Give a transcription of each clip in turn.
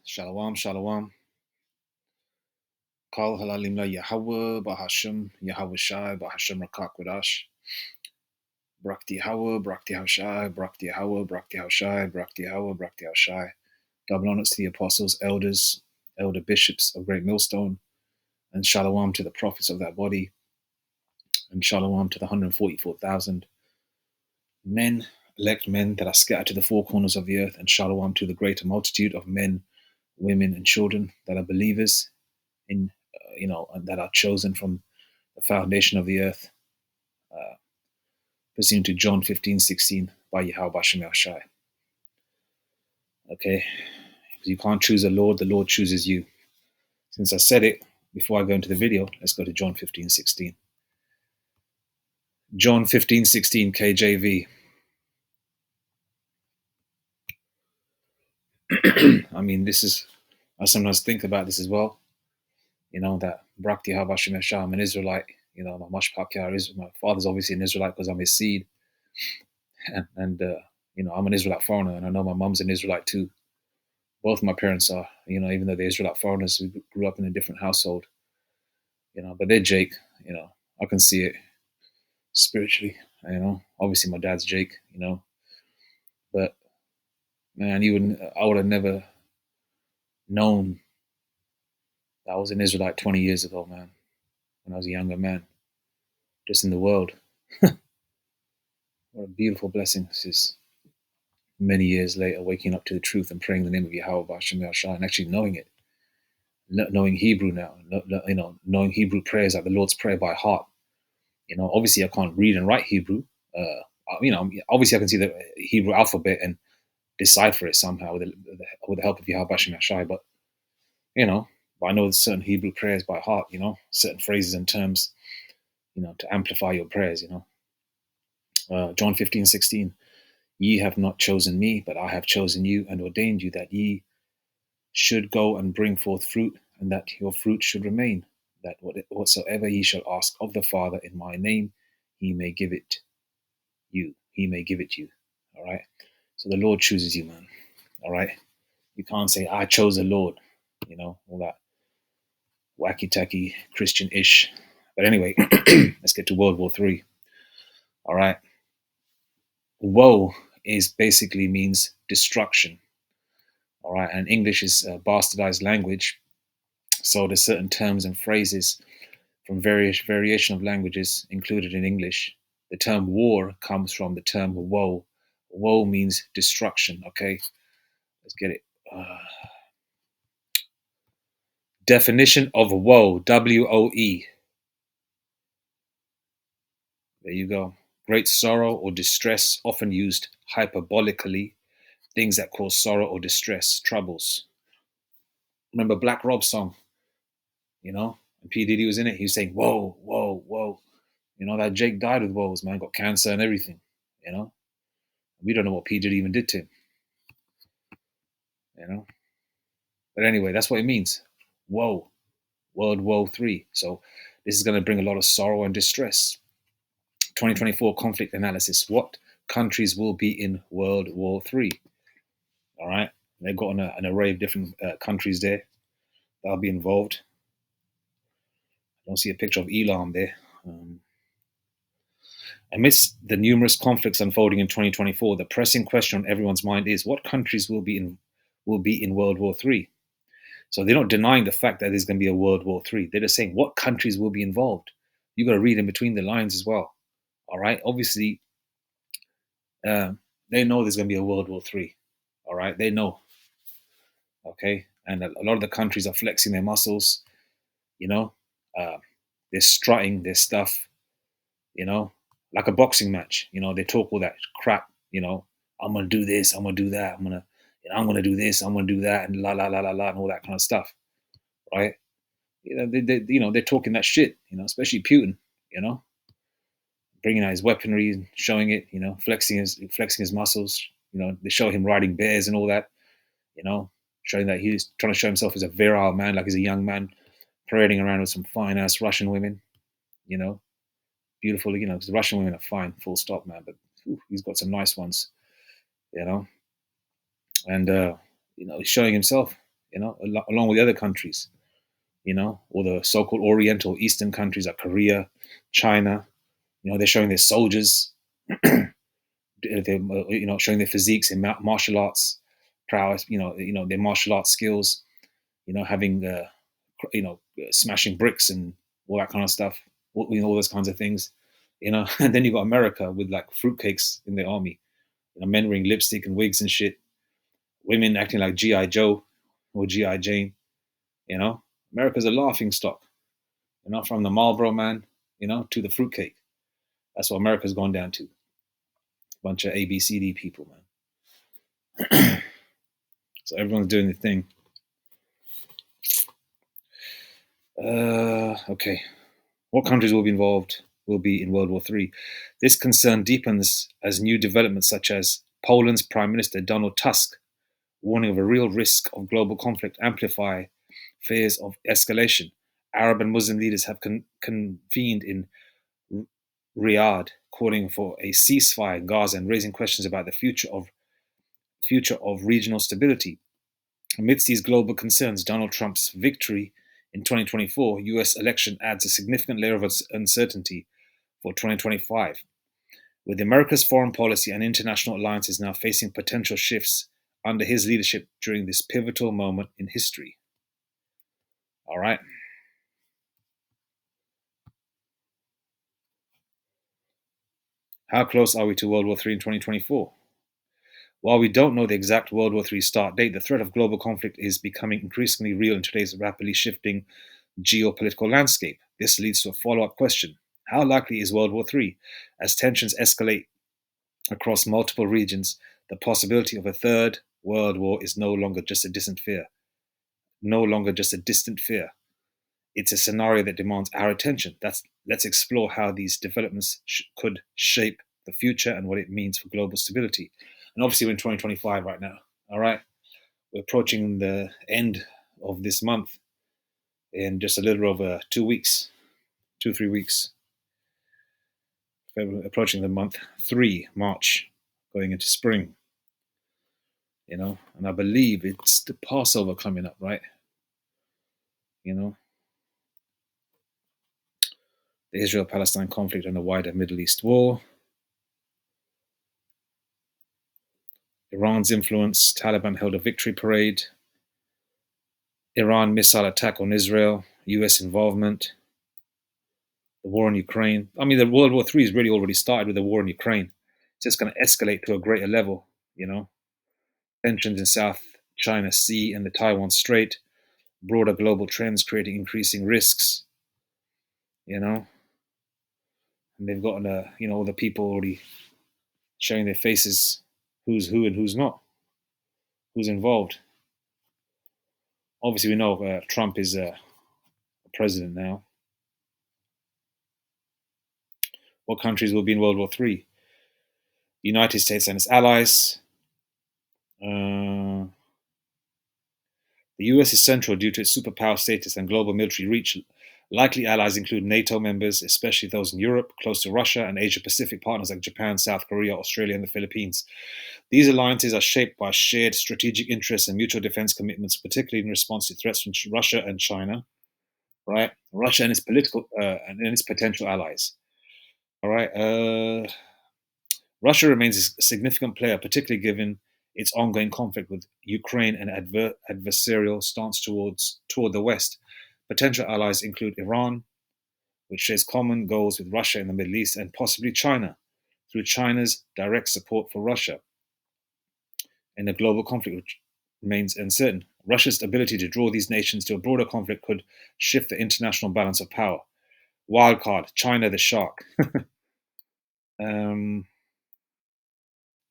Shalom, shalom. Kal halalim la Yahweh, Bahasham, Yahweh Shai, Bahasham Rakakwadash. Brakti Yahweh, Brakti Hashai, Brakti Yahweh, Brakti Hashai, Brakti Yahweh, Brakti Hashai. Double honors to the apostles, elders, elder bishops of Great Millstone, and shalom to the prophets of that body, and shalom to the 144,000 men, elect men that are scattered to the four corners of the earth, and shalom to the greater multitude of men, women, and children that are believers in, and that are chosen from the foundation of the earth, pursuant to John 15:16 by Yahweh Bashem Yahshai. Okay, because you can't choose the Lord chooses you. Since I said it, before I go into the video, let's go to John 15:16. John 15:16 KJV. I mean, I sometimes think about this as well. That Brakti Havashim Yahshai, I'm an Israelite. My Mashpakar is my father's obviously an Israelite because I'm his seed, and I'm an Israelite foreigner, and I know my mom's an Israelite too. Both my parents are, even though they're Israelite foreigners, we grew up in a different household, but they're Jake, I can see it spiritually, obviously my dad's Jake, but man, I would have never known that I was an Israelite 20 years ago, man, when I was a younger man, just in the world. What a beautiful blessing this is. Many years later, waking up to the truth and praying the name of Yahweh B'Hashem Yahshai and actually knowing it, knowing Hebrew now, knowing Hebrew prayers like the Lord's Prayer by heart. Obviously I can't read and write Hebrew. Obviously I can see the Hebrew alphabet and decipher it somehow with the help of Yahweh B'Hashem Yahshai. But I know certain Hebrew prayers by heart. Certain phrases and terms, to amplify your prayers. John 15:16. Ye have not chosen me, but I have chosen you and ordained you that ye should go and bring forth fruit, and that your fruit should remain, that whatsoever ye shall ask of the Father in my name, he may give it you. He may give it you. All right. So the Lord chooses you, man. All right. You can't say, I chose the Lord, all that wacky tacky Christian ish. But anyway, let's get to World War III. All right. Woe is basically means destruction. All right. And English is a bastardized language. So there's certain terms and phrases from various variation of languages included in English. The term war comes from the term woe. Woe means destruction. Okay. Let's get it. Definition of woe, W-O-E. There you go. Great sorrow or distress, often used hyperbolically. Things that cause sorrow or distress, troubles. Remember Black Rob's song, and P. Diddy was in it. He was saying, whoa, whoa, whoa. That Jake died with woes, man. Got cancer and everything, We don't know what P. Diddy even did to him, But anyway, that's what it means. Woe. World War III. So this is going to bring a lot of sorrow and distress. 2024 conflict analysis. What countries will be in World War III? All right. They've got an array of different countries there that'll be involved. I don't see a picture of Elam there. Amidst the numerous conflicts unfolding in 2024, the pressing question on everyone's mind is what countries will be in World War III? So they're not denying the fact that there's going to be a World War III. They're just saying what countries will be involved. You've got to read in between the lines as well. All right. Obviously, they know there's going to be a World War III. All right. They know. Okay. And a lot of the countries are flexing their muscles. They're strutting their stuff. Like a boxing match. They talk all that crap. I'm gonna do this. I'm gonna do that. I'm gonna do this. I'm gonna do that, and la la la la la, and all that kind of stuff. Right? They're talking that shit. Especially Putin. Bringing out his weaponry and showing it. Flexing his muscles. They show him riding bears and all that. Showing that he's trying to show himself as a virile man, like he's a young man, parading around with some fine ass Russian women. Beautiful. Because the Russian women are fine, full stop, man. But he's got some nice ones. And he's showing himself. along with the other countries, or the so-called Oriental Eastern countries like Korea, China. They're showing their soldiers, they're showing their physiques in martial arts prowess. Their martial arts skills. Having smashing bricks and all that kind of stuff. All those kinds of things. And then you got America with like fruitcakes in their army. Men wearing lipstick and wigs and shit. Women acting like GI Joe or GI Jane. America's a laughing stock. From the Marlboro man, to the fruitcake. That's what America's gone down to. Bunch of ABCD people, man. So everyone's doing the thing. Okay. What countries will be involved will be in World War III. This concern deepens as new developments such as Poland's Prime Minister Donald Tusk warning of a real risk of global conflict amplify fears of escalation. Arab and Muslim leaders have convened in Riyadh, calling for a ceasefire in Gaza and raising questions about the future of regional stability. Amidst these global concerns, Donald Trump's victory in 2024 US election adds a significant layer of uncertainty for 2025, with America's foreign policy and international alliances now facing potential shifts under his leadership during this pivotal moment in history. All right. How close are we to World War III in 2024? While we don't know the exact World War III start date, the threat of global conflict is becoming increasingly real in today's rapidly shifting geopolitical landscape. This leads to a follow-up question. How likely is World War III? As tensions escalate across multiple regions, the possibility of a third world war is no longer just a distant fear. No longer just a distant fear. It's a scenario that demands our attention. Let's explore how these developments could shape the future and what it means for global stability. And obviously, we're in 2025 right now. All right, we're approaching the end of this month in just a little over 2 weeks, 3 weeks. We're approaching the month 3, March, going into spring. And I believe it's the Passover coming up, right? The Israel-Palestine conflict and the wider Middle East war. Iran's influence, Taliban held a victory parade. Iran missile attack on Israel, US involvement. The war in Ukraine. I mean, the World War III has really already started with the war in Ukraine. It's just going to escalate to a greater level, Tensions in South China Sea and the Taiwan Strait. Broader global trends creating increasing risks, And they've gotten, all the people already showing their faces, who's who and who's not, who's involved. Obviously, we know Trump is president now. What countries will be in World War III? The United States and its allies. The US is central due to its superpower status and global military reach. Likely allies include NATO members, especially those in Europe, close to Russia, and Asia-Pacific partners like Japan, South Korea, Australia, and the Philippines. These alliances are shaped by shared strategic interests and mutual defense commitments, particularly in response to threats from Russia and China, right? Russia and its political and its potential allies. All right. Russia remains a significant player, particularly given its ongoing conflict with Ukraine and adversarial stance toward the West. Potential allies include Iran, which shares common goals with Russia in the Middle East, and possibly China, through China's direct support for Russia in a global conflict which remains uncertain. Russia's ability to draw these nations to a broader conflict could shift the international balance of power. Wildcard, China the shark.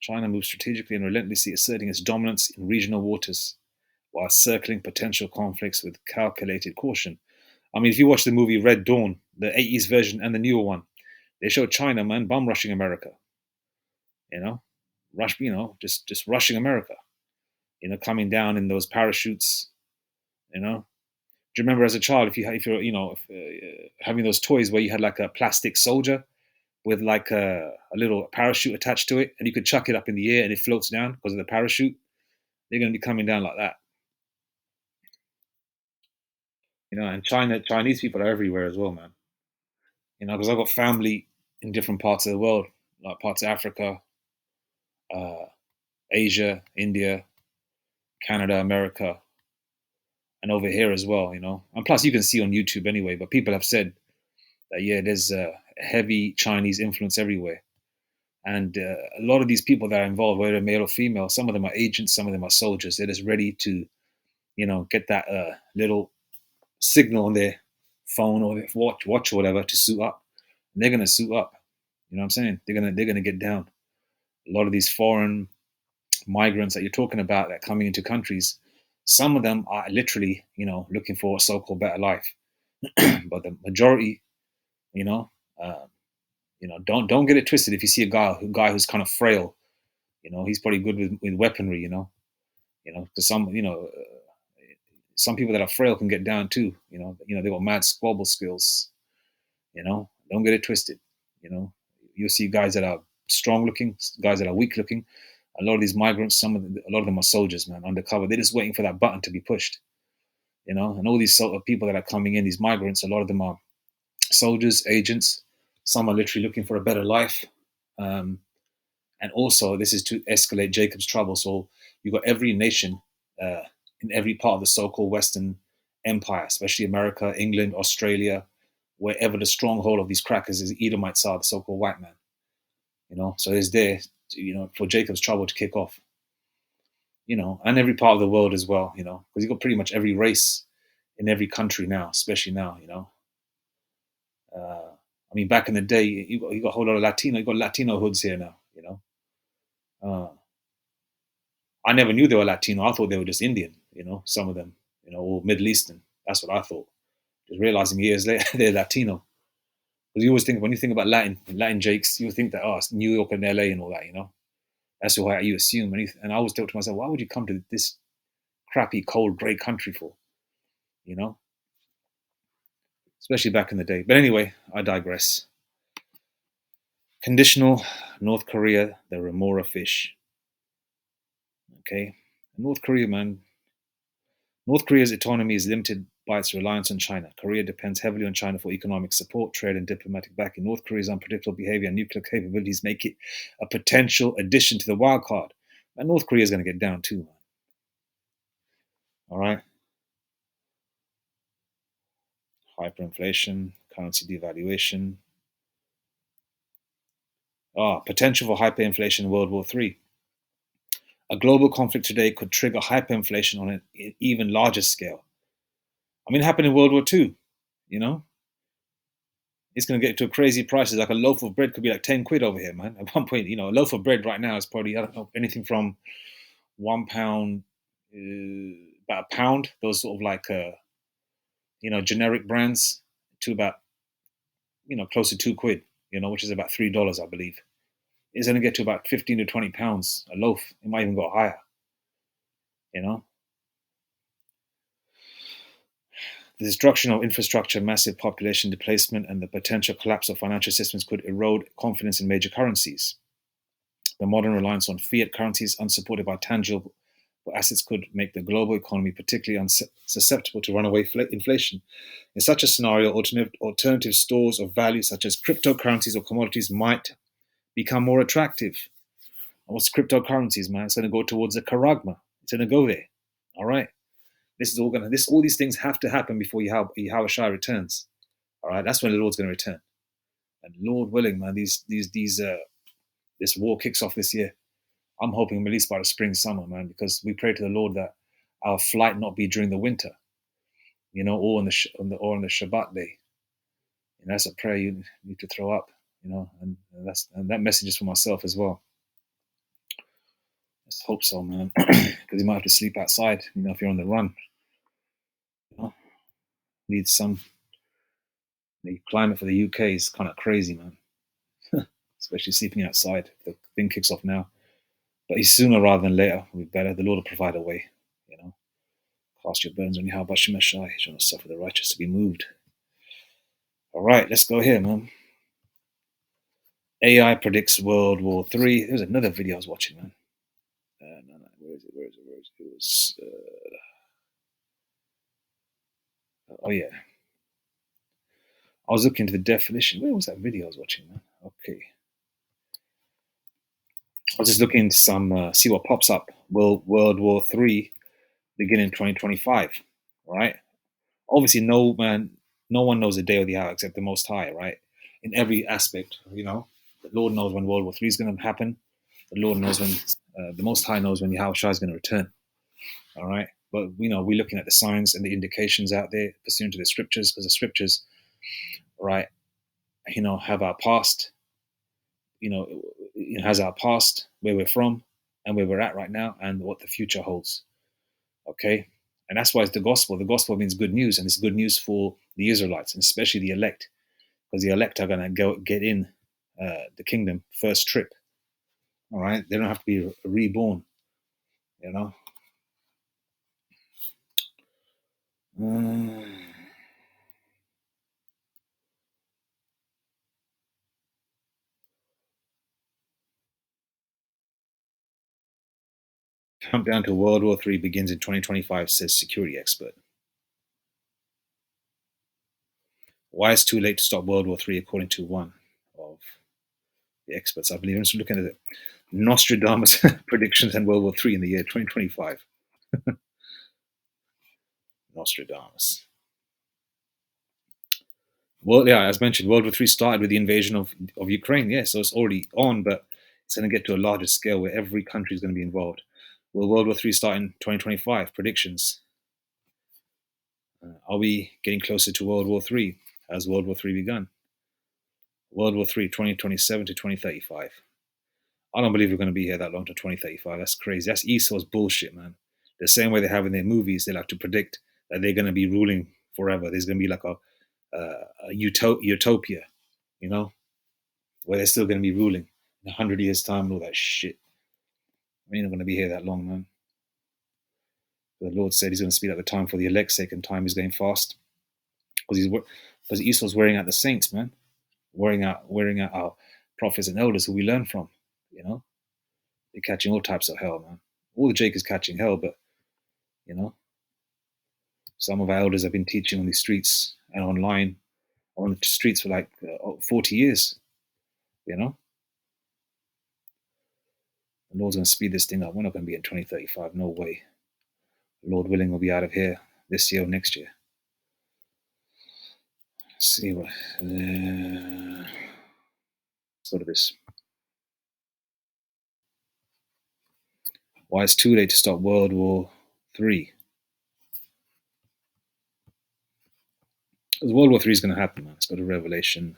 China moves strategically and relentlessly asserting its dominance in regional waters while circling potential conflicts with calculated caution. I mean, if you watch the movie Red Dawn, the 80s version and the newer one, they show China, man, bum rushing America. Just rushing America. Coming down in those parachutes. Do you remember as a child, if you're having those toys where you had like a plastic soldier with like a little parachute attached to it, and you could chuck it up in the air and it floats down because of the parachute? They're going to be coming down like that. And Chinese people are everywhere as well, man. Because I've got family in different parts of the world, like parts of Africa, uh, Asia, India, Canada, America, and over here as well. And plus, you can see on YouTube anyway. But people have said that yeah, there's a heavy Chinese influence everywhere, and a lot of these people that are involved, whether male or female, some of them are agents, some of them are soldiers. They're just ready to get that little signal on their phone or their watch or whatever to suit up. And they're gonna suit up. You know what I'm saying? They're gonna get down. A lot of these foreign migrants that you're talking about that are coming into countries, some of them are literally, looking for a so-called better life. But the majority, you know, uh, don't get it twisted. If you see a guy who's kind of frail, he's probably good with weaponry. Because some people that are frail can get down too. They got mad squabble skills. Don't get it twisted. You know, you'll see guys that are strong looking, guys that are weak looking. A lot of these migrants, a lot of them are soldiers, man, undercover. They're just waiting for that button to be pushed. And all these sort of people that are coming in, these migrants, a lot of them are soldiers, agents. Some are literally looking for a better life. Um, and also, this is to escalate Jacob's trouble. So you've got every nation uh, in every part of the so-called Western Empire, especially America, England, Australia, wherever the stronghold of these crackers is, Edomites are, the so-called white man. So it's there, for Jacob's trouble to kick off. And every part of the world as well. Because you've got pretty much every race in every country now, especially now. I mean, back in the day, you got a whole lot of Latino. You got Latino hoods here now. Uh, I never knew they were Latino. I thought they were just Indian. Some of them, or Middle Eastern. That's what I thought. Just realizing years later they're Latino. Because you always think when you think about Latin Jakes, you think that it's New York and LA and all that. That's what you assume. And I always thought to myself, why would you come to this crappy, cold, grey country for? You know, Especially back in the day. But anyway, I digress. Conditional North Korea, the remora fish. Okay, North Korea, man. North Korea's autonomy is limited by its reliance on China. Korea depends heavily on China for economic support, trade, and diplomatic backing. North Korea's unpredictable behavior and nuclear capabilities make it a potential addition to the wild card. And North Korea is going to get down too, man. All right. Hyperinflation, currency devaluation. Potential for hyperinflation in World War III. A global conflict today could trigger hyperinflation on an even larger scale. I mean, it happened in World War II, you know? It's going to get to crazy prices. Like a loaf of bread could be like 10 quid over here, man. At one point, a loaf of bread right now is probably, I don't know, anything from £1, about a pound, those sort of like, generic brands, to about, close to 2 quid, which is about $3, I believe. It's going to get to about 15 to 20 pounds a loaf. It might even go higher, you know? The destruction of infrastructure, massive population displacement, and the potential collapse of financial systems could erode confidence in major currencies. The modern reliance on fiat currencies, unsupported by tangible assets, could make the global economy particularly susceptible to runaway inflation. In such a scenario, alternative stores of value, such as cryptocurrencies or commodities, might become more attractive. And what's cryptocurrencies, man? It's going to go towards the charagma. It's going to go there. All right. All these things have to happen before Yahweh Shai returns. All right, that's when the Lord's going to return. And Lord willing, man, this war kicks off this year. I'm hoping at least by the spring, summer, man, because we pray to the Lord that our flight not be during the winter, or on the Shabbat day. And that's a prayer you need to throw up, and that message is for myself as well. Let's hope so, man, because you might have to sleep outside, if you're on the run. Need some. The climate for the UK is kind of crazy, man. Especially sleeping outside. The thing kicks off now. But sooner rather than later, we'll be better. The Lord will provide a way, Cast your burdens on Yahweh Shemeshai. He shall not suffer the righteous to be moved. All right, let's go here, man. AI predicts World War III. There's another video I was watching, man. No. Where is it? It was Oh yeah, I was looking into the definition. Where was that video I was watching, man? Okay, I was just looking into some see what pops up. World War Three beginning 2025, right? Obviously, no one knows the day or the hour except the Most High, right? In every aspect, the Lord knows when World War Three is going to happen. The Lord knows when the Most High knows when Yahweh Shai is going to return. All right, but we're looking at the signs and the indications out there, pursuant to the scriptures, because the scriptures, right, have our past, it has our past, where we're from, and where we're at right now, and what the future holds. Okay, and that's why it's the gospel. The gospel means good news, and it's good news for the Israelites, and especially the elect, because the elect are going to get in the kingdom first trip. All right, they don't have to be reborn. You know. Countdown to World War III begins in 2025, says security expert. Why it's too late to stop World War III, according to one of the experts. I believe I'm just looking at it. Nostradamus predictions and World War III in the year 2025. Nostradamus. Well, yeah, as mentioned, World War III started with the invasion of Ukraine. Yeah, so it's already on, but it's going to get to a larger scale where every country is going to be involved. Will World War III start in 2025? Predictions. Are we getting closer to World War III? Has World War III begun? World War III, 2027 to 2035. I don't believe we're going to be here that long to 2035. That's crazy. That's Esau's bullshit, man. The same way they have in their movies, they like to predict that they're going to be ruling forever. There's going to be like a utopia, where they're still going to be ruling in 100 years' time and all that shit. We're not going to be here that long, man. The Lord said He's going to speed up the time for the elect's sake, and time is going fast because Esau's wearing out the saints, man. Wearing out our prophets and elders who we learn from. They're catching all types of hell, man. All the Jake is catching hell, but some of our elders have been teaching on the streets and online, on the streets for like 40 years. The Lord's going to speed this thing up. We're not going to be in 2035. No way. Lord willing, we'll be out of here this year or next year. Let's see what. Let's go to this. Why it's too late to stop World War III? Because World War III is going to happen, man. Let's go to Revelation.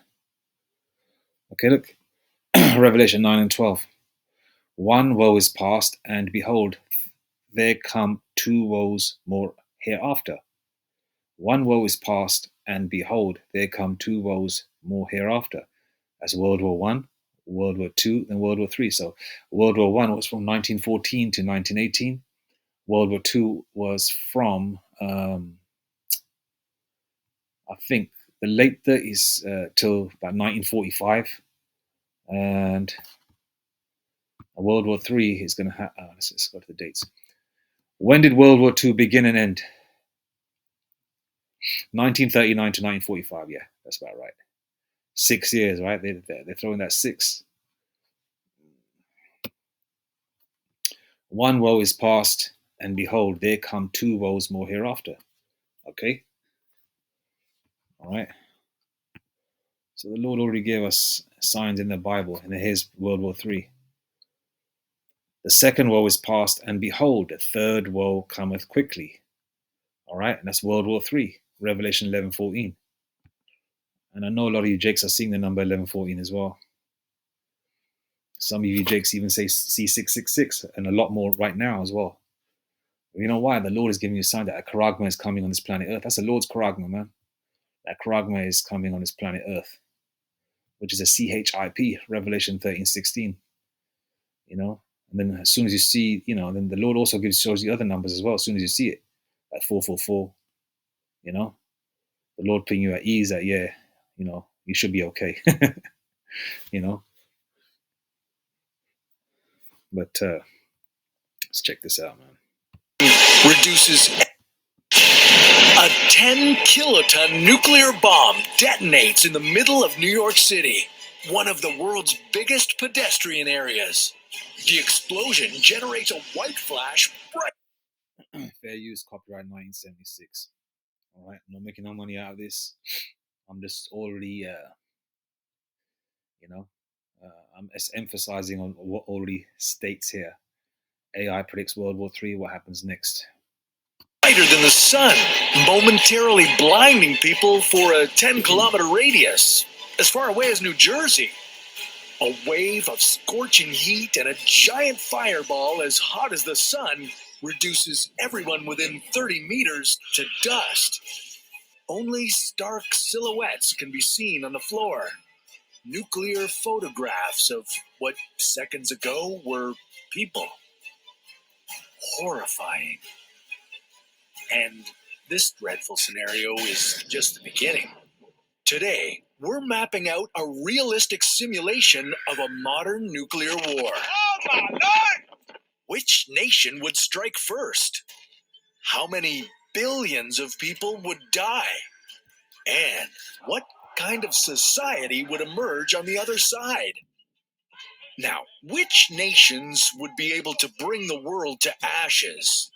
Okay, look. Revelation 9 and 12. One woe is past, and behold, there come two woes more hereafter. One woe is past, and behold, there come two woes more hereafter. That's World War One, World War Two, and World War Three. So World War One was from 1914 to 1918. World War Two was from I think the late 30s till about 1945, and World War Three is going to happen. Let's go to the dates. When did World War Two begin and end? 1939 to 1945. Yeah, that's about right. 6 years, right? They're throwing that 6. One woe is past, and behold, there come two woes more hereafter. Okay? All right? So the Lord already gave us signs in the Bible, and here's World War III. The second woe is past, and behold, the third woe cometh quickly. All right? And that's World War III, Revelation 11:14. And I know a lot of you Jakes are seeing the number 11:14 as well. Some of you Jakes even say C666, and a lot more right now as well. You know why? The Lord is giving you a sign that a charagma is coming on this planet Earth. That's the Lord's charagma, man. That charagma is coming on this planet Earth, which is a CHIP, Revelation 13:16. And then as soon as you see, then the Lord also shows you other numbers as well. As soon as you see it, like 444, the Lord putting you at ease that, yeah, you should be okay, But let's check this out, man. Reduces A 10-kiloton nuclear bomb detonates in the middle of New York City, one of the world's biggest pedestrian areas. The explosion generates a white flash bright. Fair use, copyright 1976. All right, I'm not making no money out of this. I'm just already, I'm emphasizing on what already states here. AI predicts World War III. What happens next? Brighter than the sun, momentarily blinding people for a 10-kilometer radius, as far away as New Jersey. A wave of scorching heat and a giant fireball as hot as the sun reduces everyone within 30 meters to dust. Only stark silhouettes can be seen on the floor. Nuclear photographs of what seconds ago were people. Horrifying. And this dreadful scenario is just the beginning. Today, we're mapping out a realistic simulation of a modern nuclear war. Oh my Lord! Which nation would strike first? How many billions of people would die? And what kind of society would emerge on the other side? Now, which nations would be able to bring the world to ashes?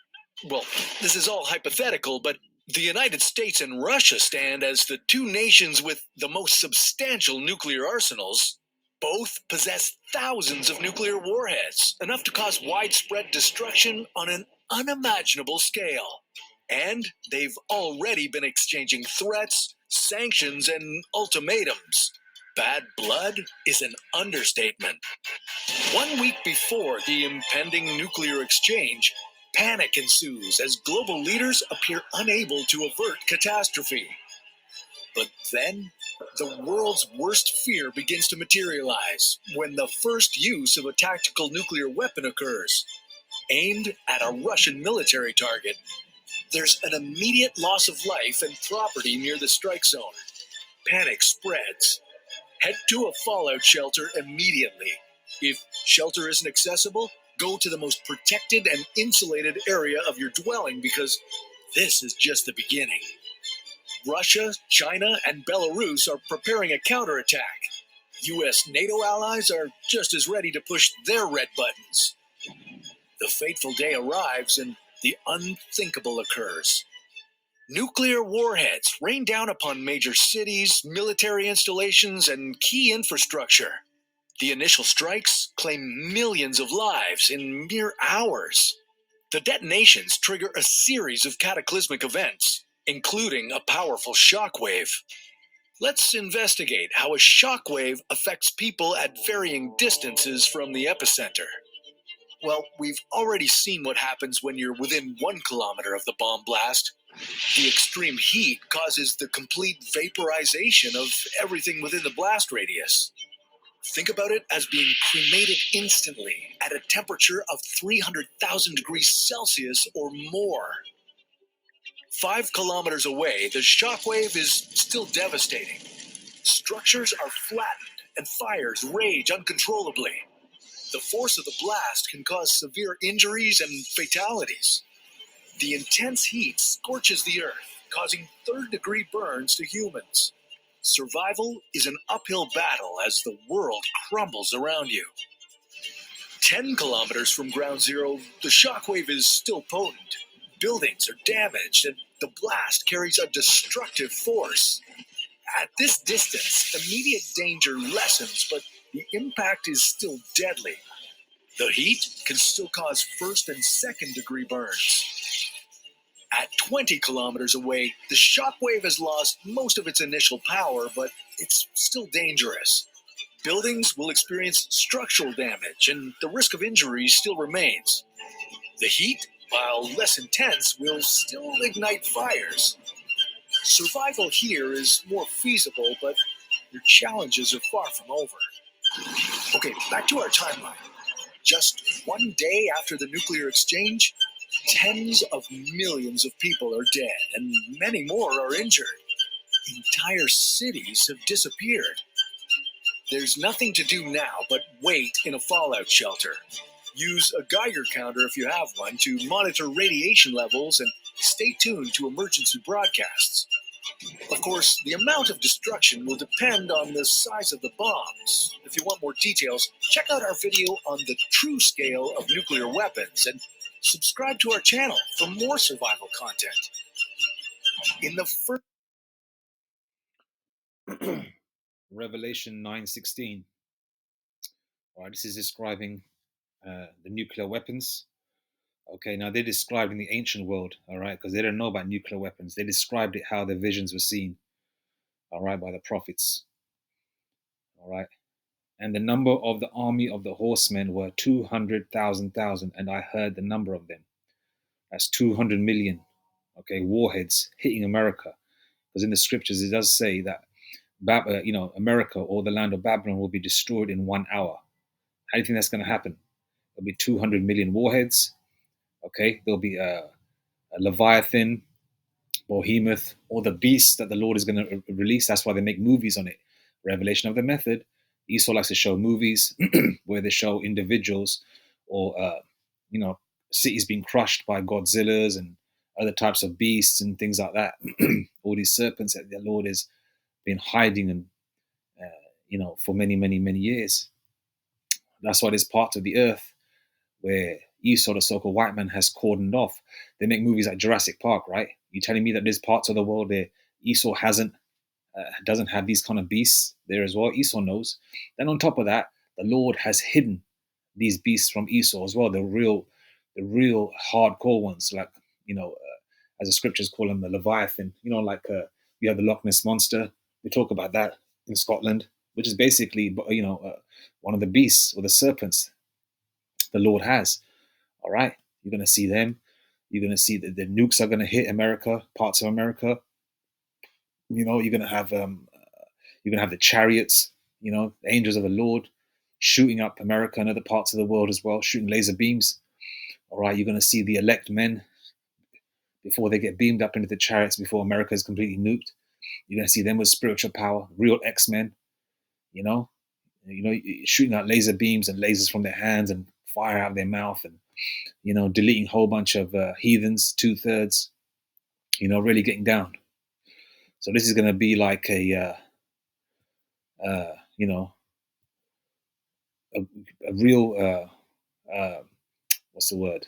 Well, this is all hypothetical, but the United States and Russia stand as the two nations with the most substantial nuclear arsenals. Both possess thousands of nuclear warheads, enough to cause widespread destruction on an unimaginable scale. And they've already been exchanging threats, sanctions, and ultimatums. Bad blood is an understatement. 1 week before the impending nuclear exchange, panic ensues as global leaders appear unable to avert catastrophe. But then, the world's worst fear begins to materialize when the first use of a tactical nuclear weapon occurs, aimed at a Russian military target. There's an immediate loss of life and property near the strike zone. Panic spreads. Head to a fallout shelter immediately. If shelter isn't accessible, go to the most protected and insulated area of your dwelling because this is just the beginning. Russia, China, and Belarus are preparing a counterattack. U.S. NATO allies are just as ready to push their red buttons. The fateful day arrives and the unthinkable occurs. Nuclear warheads rain down upon major cities, military installations, and key infrastructure. The initial strikes claim millions of lives in mere hours. The detonations trigger a series of cataclysmic events, including a powerful shockwave. Let's investigate how a shockwave affects people at varying distances from the epicenter. Well, we've already seen what happens when you're within 1 kilometer of the bomb blast. The extreme heat causes the complete vaporization of everything within the blast radius. Think about it as being cremated instantly at a temperature of 300,000 degrees Celsius or more. 5 kilometers away, the shockwave is still devastating. Structures are flattened and fires rage uncontrollably. The force of the blast can cause severe injuries and fatalities. The intense heat scorches the earth, causing third-degree burns to humans. Survival is an uphill battle as the world crumbles around you. 10 kilometers from ground zero, the shockwave is still potent. Buildings are damaged and the blast carries a destructive force. At this distance, immediate danger lessens, but the impact is still deadly. The heat can still cause first and second degree burns. At 20 kilometers away, the shockwave has lost most of its initial power, but it's still dangerous. Buildings will experience structural damage, and the risk of injury still remains. The heat, while less intense, will still ignite fires. Survival here is more feasible, but your challenges are far from over. Okay, back to our timeline. Just 1 day after the nuclear exchange, tens of millions of people are dead, and many more are injured. Entire cities have disappeared. There's nothing to do now but wait in a fallout shelter. Use a Geiger counter if you have one to monitor radiation levels and stay tuned to emergency broadcasts. Of course, the amount of destruction will depend on the size of the bombs. If you want more details, check out our video on the true scale of nuclear weapons and subscribe to our channel for more survival content. In the first Revelation 9:16. All right, this is describing the nuclear weapons. Okay, now they described in the ancient world, all right, because they don't know about nuclear weapons. They described it how the visions were seen, all right, by the prophets, all right. And the number of the army of the horsemen were 200,000, and I heard the number of them. That's 200 million, okay, warheads hitting America. Because in the scriptures, it does say that, America or the land of Babylon will be destroyed in 1 hour. How do you think that's going to happen? There'll be 200 million warheads, okay? There'll be a Leviathan, Behemoth, or the beast that the Lord is going to release. That's why they make movies on it. Revelation of the Method. Esau likes to show movies where they show individuals or, cities being crushed by Godzillas and other types of beasts and things like that. All these serpents that the Lord has been hiding and, for many, many, many years. That's why there's parts of the earth where Esau, the so-called white man, has cordoned off. They make movies like Jurassic Park, right? You telling me that there's parts of the world where Esau doesn't have these kind of beasts there as well? Esau knows. Then on top of that, the Lord has hidden these beasts from Esau as well. The real hardcore ones, like as the scriptures call them, the Leviathan. Like we have the Loch Ness monster. We talk about that in Scotland, which is basically one of the beasts or the serpents the Lord has. All right, you're going to see them. You're going to see that the nukes are going to hit America, parts of America. You're going to have the chariots. The angels of the Lord shooting up America and other parts of the world as well, shooting laser beams. All right, you're going to see the elect men before they get beamed up into the chariots before America is completely nuked. You're going to see them with spiritual power, real X-Men. You know, shooting out laser beams and lasers from their hands and fire out of their mouth and deleting a whole bunch of heathens, 2/3, really getting down. So this is going to be like a real, what's the word?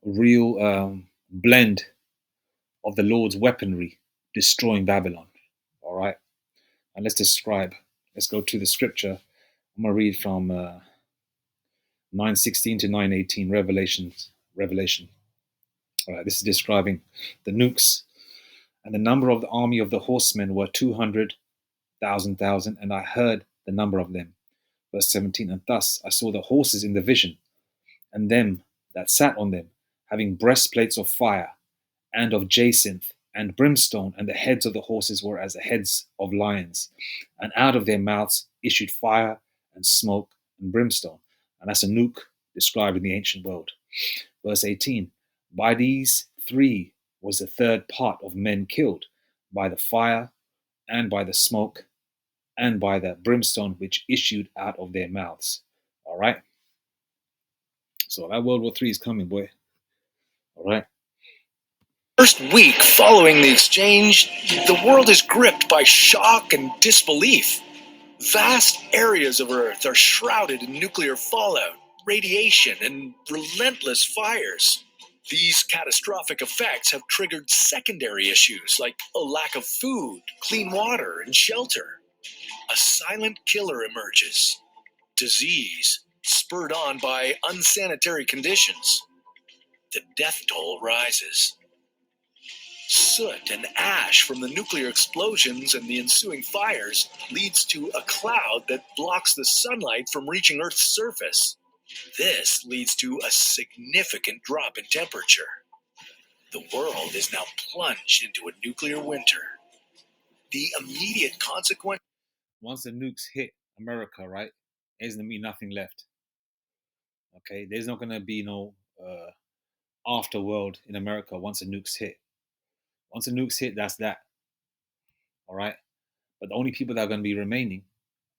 A real blend of the Lord's weaponry destroying Babylon. All right. And let's go to the scripture. I'm going to read from 9:16 to 9:18, Revelation. All right. This is describing the nukes. And the number of the army of the horsemen were 200,000, and I heard the number of them. Verse 17, and thus I saw the horses in the vision, and them that sat on them, having breastplates of fire, and of jacinth, and brimstone, and the heads of the horses were as the heads of lions, and out of their mouths issued fire, and smoke, and brimstone. And that's a nuke described in the ancient world. Verse 18, by these three was the third part of men killed, by the fire, and by the smoke, and by the brimstone which issued out of their mouths. All right. So that World War III is coming, boy. All right. first week following the exchange, the world is gripped by shock and disbelief. Vast areas of Earth are shrouded in nuclear fallout, radiation, and relentless fires. These catastrophic effects have triggered secondary issues like a lack of food, clean water, and shelter. A silent killer emerges. Disease, spurred on by unsanitary conditions. The death toll rises. Soot and ash from the nuclear explosions and the ensuing fires leads to a cloud that blocks the sunlight from reaching Earth's surface. This leads to a significant drop in temperature. The world is now plunged into a nuclear winter. The immediate consequence. Once the nukes hit America, right, there's going to be nothing left. Okay. There's not going to be no afterworld in America once the nukes hit. Once the nukes hit, that's that. All right. But the only people that are going to be remaining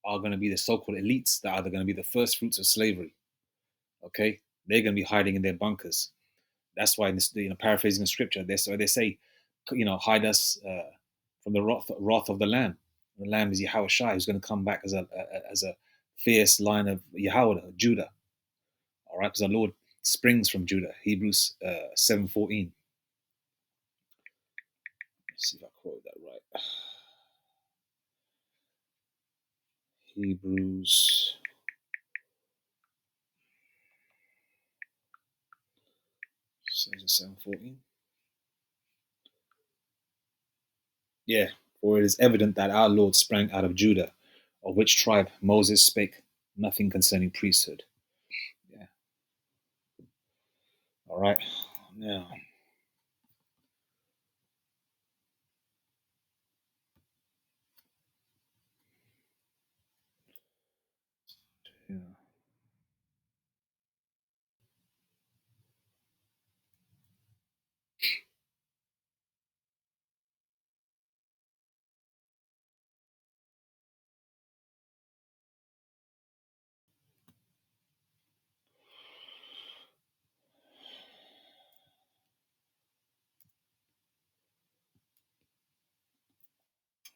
are going to be the so-called elites that are going to be the first fruits of slavery. Okay, they're going to be hiding in their bunkers. That's why, in this, paraphrasing the scripture, they say, hide us from the wrath of the Lamb. The Lamb is Yahweh Shai, who's going to come back as a fierce line of Yahweh, Judah. All right, because our Lord springs from Judah. Hebrews 7:14. Let's see if I quote that right. Hebrews 7:14. Yeah, for it is evident that our Lord sprang out of Judah, of which tribe Moses spake nothing concerning priesthood. Yeah. All right. Now, yeah.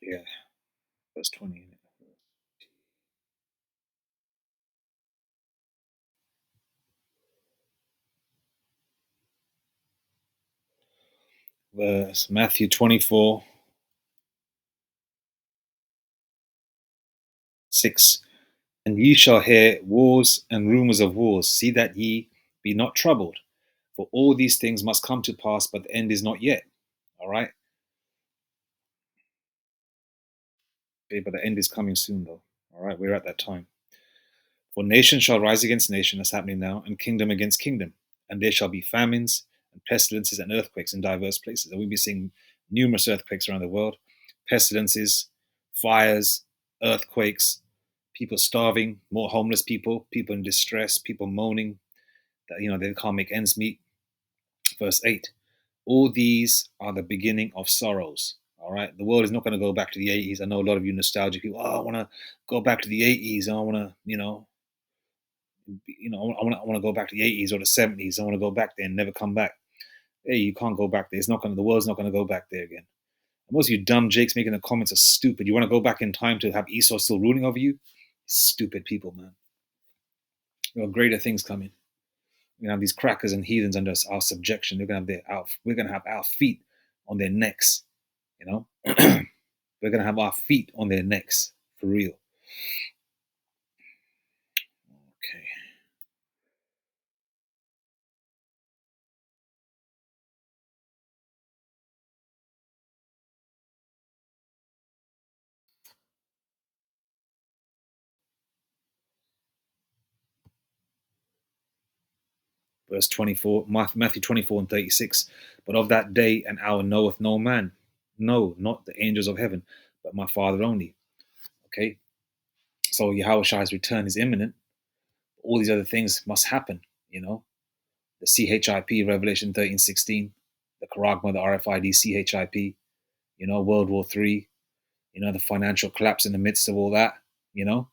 Yeah, verse 20. Verse Matthew 24:6. And ye shall hear wars and rumors of wars. See that ye be not troubled. For all these things must come to pass, but the end is not yet. All right. Okay, but the end is coming soon, though. All right. We're at that time. For nation shall rise against nation, that's happening now, and kingdom against kingdom. And there shall be famines and pestilences and earthquakes in diverse places. And we'll be seeing numerous earthquakes around the world, pestilences, fires, earthquakes, people starving, more homeless people, people in distress, people moaning that they can't make ends meet. Verse 8. All these are the beginning of sorrows. All right. The world is not going to go back to the 80s. I know a lot of you nostalgic people, I want to go back to the 80s. I want to, I want to go back to the 80s or the 70s. I want to go back there and never come back. Hey, you can't go back there. It's not going to, the world's not going to go back there again. And most of you dumb jakes making the comments are stupid. You want to go back in time to have Esau still ruling over you? Stupid people, man. There are greater things coming. We're gonna have these crackers and heathens under our subjection. We're gonna have our feet on their necks. We're gonna have our feet on their necks for real. Okay. Verse 24, Matthew 24:36. But of that day and hour knoweth no man, no, not the angels of heaven, but my Father only. Okay. So Yahweh's return is imminent. All these other things must happen. The CHIP, Revelation 13:16, the Charagma, the RFID, CHIP. World War III. The financial collapse in the midst of all that. You're going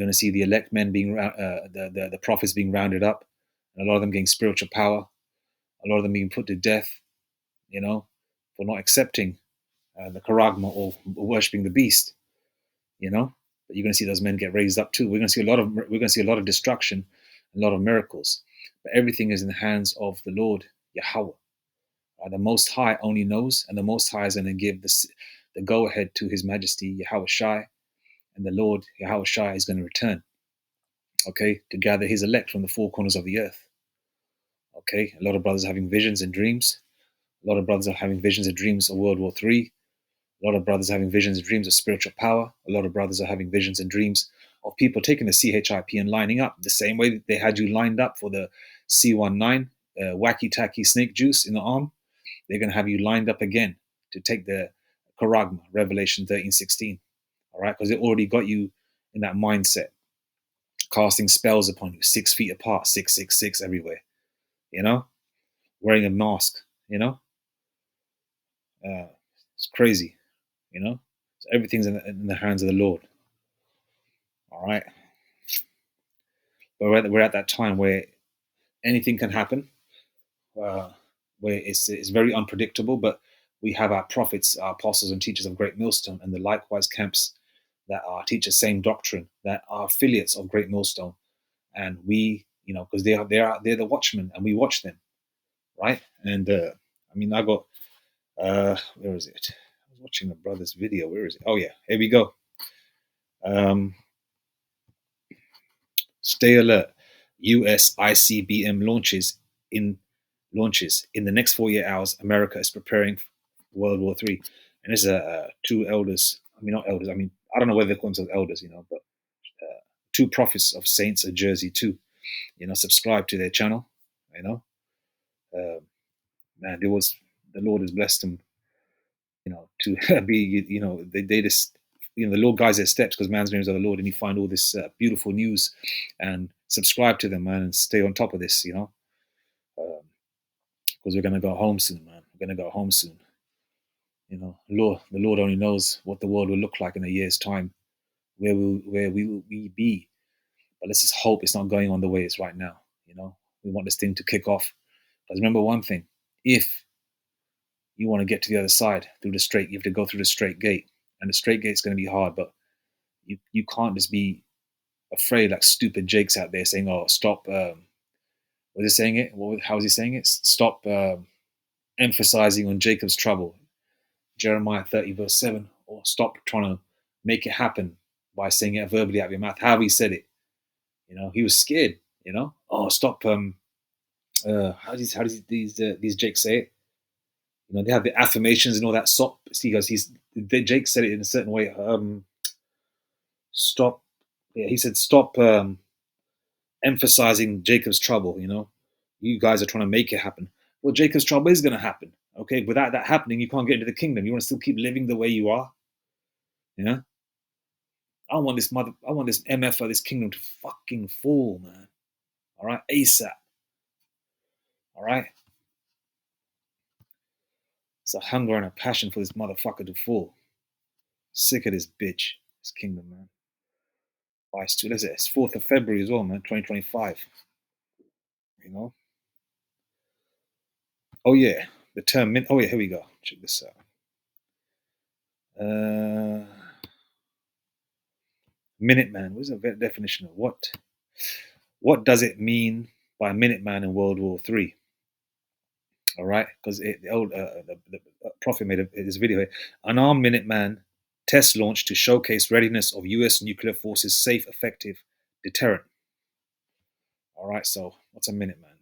to see the elect men being the prophets being rounded up, and a lot of them getting spiritual power, a lot of them being put to death, for not accepting the charagma or worshiping the beast. But you're going to see those men get raised up too. We're going to see a lot of destruction, a lot of miracles, but everything is in the hands of the Lord Yahweh. The Most High only knows, and the Most High is going to give the go ahead to His Majesty Yahweh Shai, and the Lord Yahweh Shai is going to return. Okay, to gather His elect from the four corners of the earth. Okay, a lot of brothers are having visions and dreams. A lot of brothers are having visions and dreams of World War III. A lot of brothers are having visions and dreams of spiritual power. A lot of brothers are having visions and dreams of people taking the CHIP and lining up the same way that they had you lined up for the C19 wacky tacky snake juice in the arm. They're going to have you lined up again to take the charagma, Revelation 13:16. All right, because they already got you in that mindset, casting spells upon you, 6 feet apart, 666 everywhere. Wearing a mask. It's crazy. So everything's in the hands of the Lord. All right. But we're at that time where anything can happen, uh, where it's very unpredictable. But we have our prophets, our apostles, and teachers of Great Millstone, and the likewise camps that are teach the same doctrine, that are affiliates of Great Millstone, and we, because they're the watchmen, and we watch them, right? And I mean, I got where is it? I was watching a brother's video. Where is it? Oh yeah, here we go. Um, Stay alert. U.S. ICBM launches in the next 48 hours. America is preparing for World War III, and this is two elders. I mean, not elders. I mean, I don't know whether they're called themselves elders, but two prophets of saints of Jersey too. Subscribe to their channel. You know, uh, man, there was the Lord has blessed them. To be, they just, the Lord guides their steps because man's names are the Lord, and you find all this beautiful news, and subscribe to them, man, and stay on top of this, because we're gonna go home soon, man. We're gonna go home soon. The Lord only knows what the world will look like in a year's time, where we be. But let's just hope it's not going on the way it's right now. We want this thing to kick off. Because remember one thing: if you want to get to the other side through the straight, you have to go through the straight gate, and the straight gate's going to be hard. But you can't just be afraid like stupid Jake's out there saying, "Oh, stop." Was he saying it? How was he saying it? Stop emphasizing on Jacob's trouble, Jeremiah 30 verse 7, or stop trying to make it happen by saying it verbally out of your mouth. How he said it, he was scared. Oh, stop. How does these Jake say it? They have the affirmations and all that. Stop. He goes. Jake said it in a certain way. Stop. Yeah, he said stop emphasizing Jacob's trouble. You guys are trying to make it happen. Well, Jacob's trouble is going to happen. Okay, without that happening, you can't get into the kingdom. You want to still keep living the way you are. I want this MF of this kingdom to fucking fall, man. All right, ASAP. All right. It's a hunger and a passion for this motherfucker to fall. Sick of this bitch. This kingdom, man. It's 4th of February as well, man. 2025. Oh yeah, the term. Oh yeah, here we go. Check this out. Minuteman. What is the definition of what? What does it mean by Minuteman in World War III? All right, because the prophet made this video here. An armed Minuteman test launch to showcase readiness of U.S. nuclear forces, safe, effective deterrent. All right, so what's a Minuteman?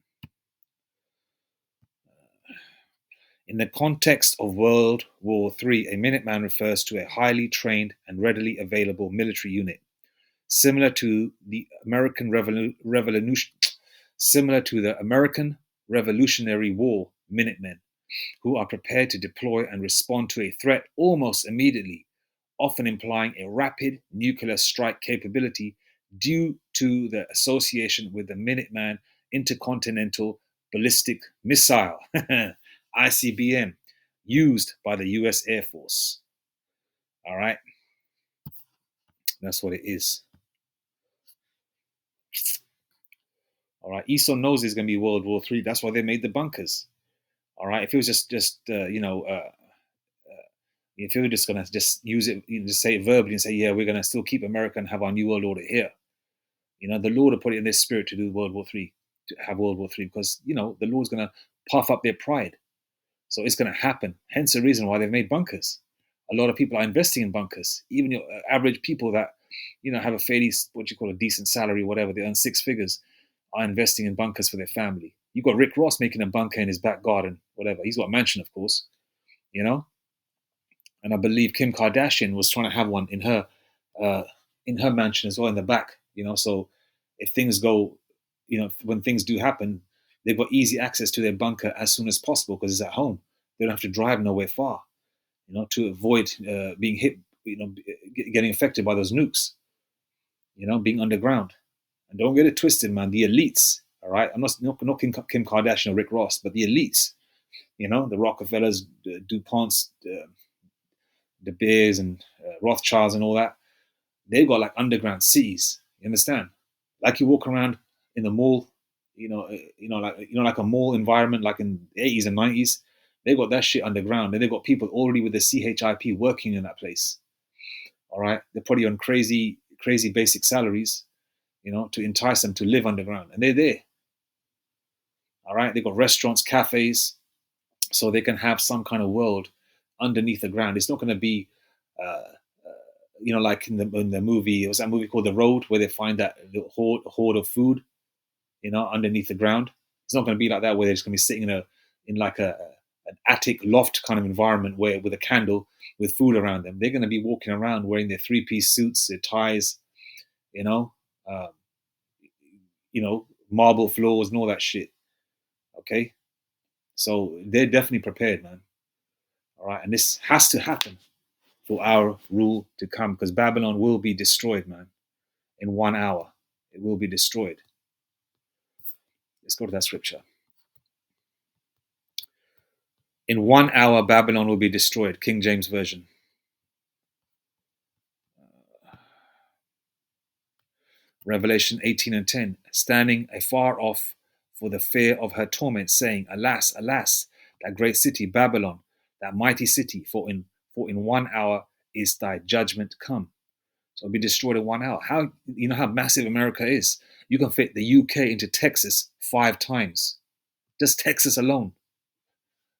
In the context of World War III, a Minuteman refers to a highly trained and readily available military unit, similar to the American Revolutionary War Minutemen, who are prepared to deploy and respond to a threat almost immediately, often implying a rapid nuclear strike capability due to the association with the Minuteman Intercontinental Ballistic Missile, ICBM, used by the US Air Force. All right. That's what it is. All right. Esau knows it's going to be World War III. That's why they made the bunkers. All right. If it was just if we were just going to just use it, just say it verbally and say, yeah, we're going to still keep America and have our new world order here. The Lord will put it in their spirit to do World War III, to have World War III, because, the Lord's going to puff up their pride. So it's going to happen. Hence the reason why they've made bunkers. A lot of people are investing in bunkers. Even your average people that, have a fairly, a decent salary, whatever, they earn six figures, are investing in bunkers for their family. You've got Rick Ross making a bunker in his back garden, whatever. He's got a mansion, of course, And I believe Kim Kardashian was trying to have one in her mansion as well, in the back. So if things go, when things do happen, they've got easy access to their bunker as soon as possible because it's at home. They don't have to drive nowhere far, to avoid being hit, getting affected by those nukes, being underground. And don't get it twisted, man. The elites, all right? I'm not knocking Kim Kardashian or Rick Ross, but the elites, the Rockefellers, the DuPonts, the Beers and Rothschilds and all that, they've got like underground cities. You understand? Like you walk around in the mall, like a mall environment, like in the 80s and 90s. They got that shit underground, and they got people already with the CHIP working in that place. All right, they're probably on crazy, crazy basic salaries, to entice them to live underground, and they're there. All right, they got restaurants, cafes, so they can have some kind of world underneath the ground. It's not going to be, like in the movie. Was that movie called The Road, where they find that the hoard of food, underneath the ground? It's not going to be like that, where they're just going to be sitting in like an attic loft kind of environment where with a candle with food around them. They're going to be walking around wearing their three-piece suits, their ties, you know, uh, marble floors and all that shit. Okay, so they're definitely prepared, man. All right, and this has to happen for our rule to come, because Babylon will be destroyed, man. In 1 hour, it will be destroyed. Let's go to that scripture. In 1 hour, Babylon will be destroyed. King James Version. Revelation 18 and 10. Standing afar off for the fear of her torment, saying, Alas, alas, that great city, Babylon, that mighty city, for in 1 hour is thy judgment come. So it'll be destroyed in 1 hour. How how massive America is? You can fit the UK into Texas 5 times. Just Texas alone.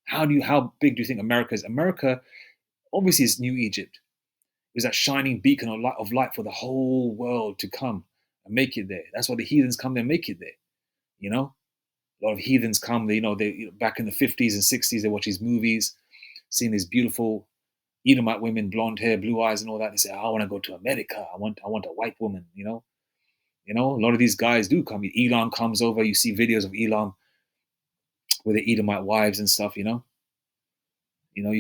How big do you think America is? America obviously is New Egypt. It was that shining beacon of light for the whole world to come and make it there. That's why the heathens come there and make it there. A lot of heathens come. They back in the 50s and 60s, they watch these movies, seeing these beautiful Edomite women, blonde hair, blue eyes, and all that. They say, "I want to go to America. I want a white woman." A lot of these guys do come. Elam comes over. You see videos of Elam with the Edomite wives and stuff. You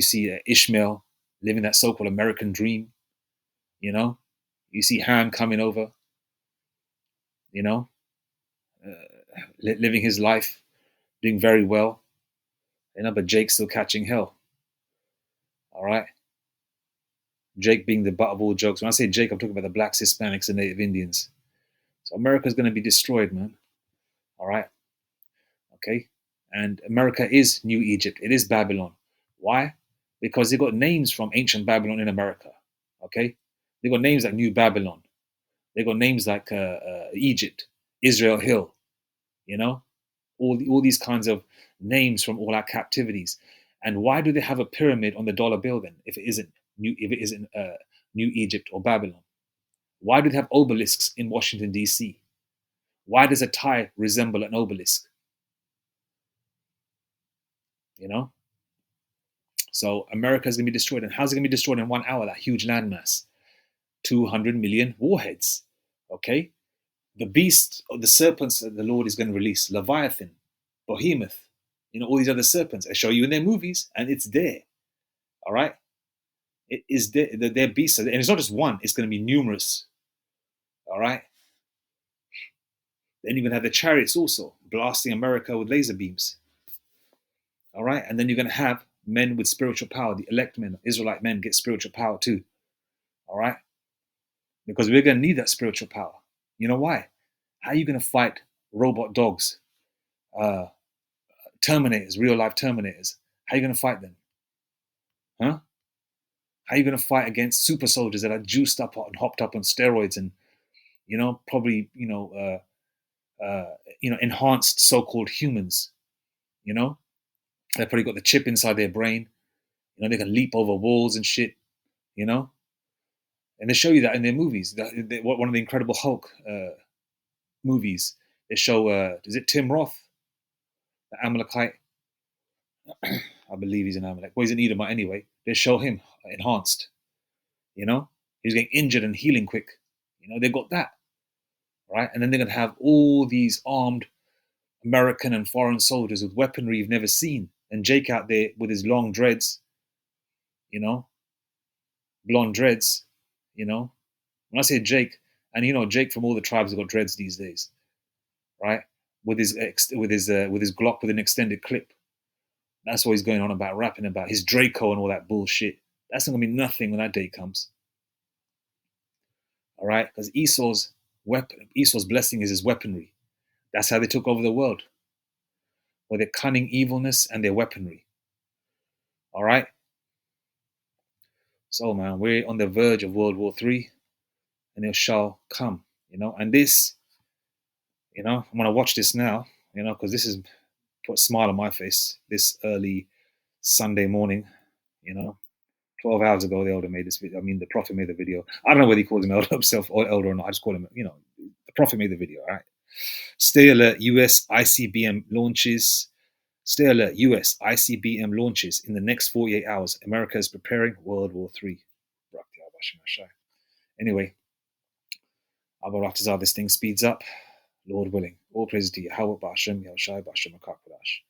see Ishmael living that so-called American dream. You see Ham coming over. Living his life, doing very well. But Jake's still catching hell. All right. Jake being the butt of all jokes. When I say Jake, I'm talking about the blacks, Hispanics, and Native Indians. So America's going to be destroyed, man. All right. Okay. And America is New Egypt. It is Babylon. Why? Because they got names from ancient Babylon in America. Okay. They got names like New Babylon. They got names like Egypt, Israel Hill. All these kinds of names from all our captivities. And why do they have a pyramid on the dollar bill then, if it isn't New Egypt or Babylon? Why do they have obelisks in Washington, D.C.? Why does a tie resemble an obelisk? So America is going to be destroyed. And how's it going to be destroyed in 1 hour, that huge landmass? 200 million warheads. Okay? The beast, or the serpents that the Lord is going to release, Leviathan, Behemoth, all these other serpents. I show you in their movies, and it's there. All right? It is there. Their beasts are there. And it's not just one, it's going to be numerous. All right? Then you're going to have the chariots also, blasting America with laser beams. All right? And then you're going to have men with spiritual power. The elect men, Israelite men, get spiritual power too. All right? Because we're going to need that spiritual power. You know why? How are you going to fight robot dogs, Terminators, real life Terminators? How are you going to fight them? Huh? How are you going to fight against super soldiers that are juiced up and hopped up on steroids and, probably, enhanced so-called humans? They've probably got the chip inside their brain. They can leap over walls and shit. And they show you that in their movies. One of the Incredible Hulk movies, they show, is it Tim Roth, the Amalekite? I believe he's an Amalek. Well, he's an Edomite anyway. They show him enhanced. He's getting injured and healing quick. They've got that, right? And then they're going to have all these armed American and foreign soldiers with weaponry you've never seen. And Jake out there with his long dreads, blonde dreads, When I say Jake, and Jake from all the tribes have got dreads these days, right? With his Glock with an extended clip. That's what he's going on about, rapping about his Draco and all that bullshit. That's not gonna be nothing when that day comes. All right, because Esau's blessing is his weaponry. That's how they took over the world, with their cunning evilness and their weaponry. All right? So, man, we're on the verge of World War III, and it shall come, And this, I'm going to watch this now, because this has put a smile on my face this early Sunday morning, 12 hours ago, the elder made this video. I mean, the prophet made the video. I don't know whether he calls him elder himself or elder or not. I just call him, the prophet made the video, all right? Stay alert, US ICBM launches. Stay alert, US ICBM launches in the next 48 hours. America is preparing World War III. Anyway, Abaratazar, this thing speeds up. Lord willing. All praise to Yahweh Ba'ashem, Yahushai Ba'ashem HaKakodash.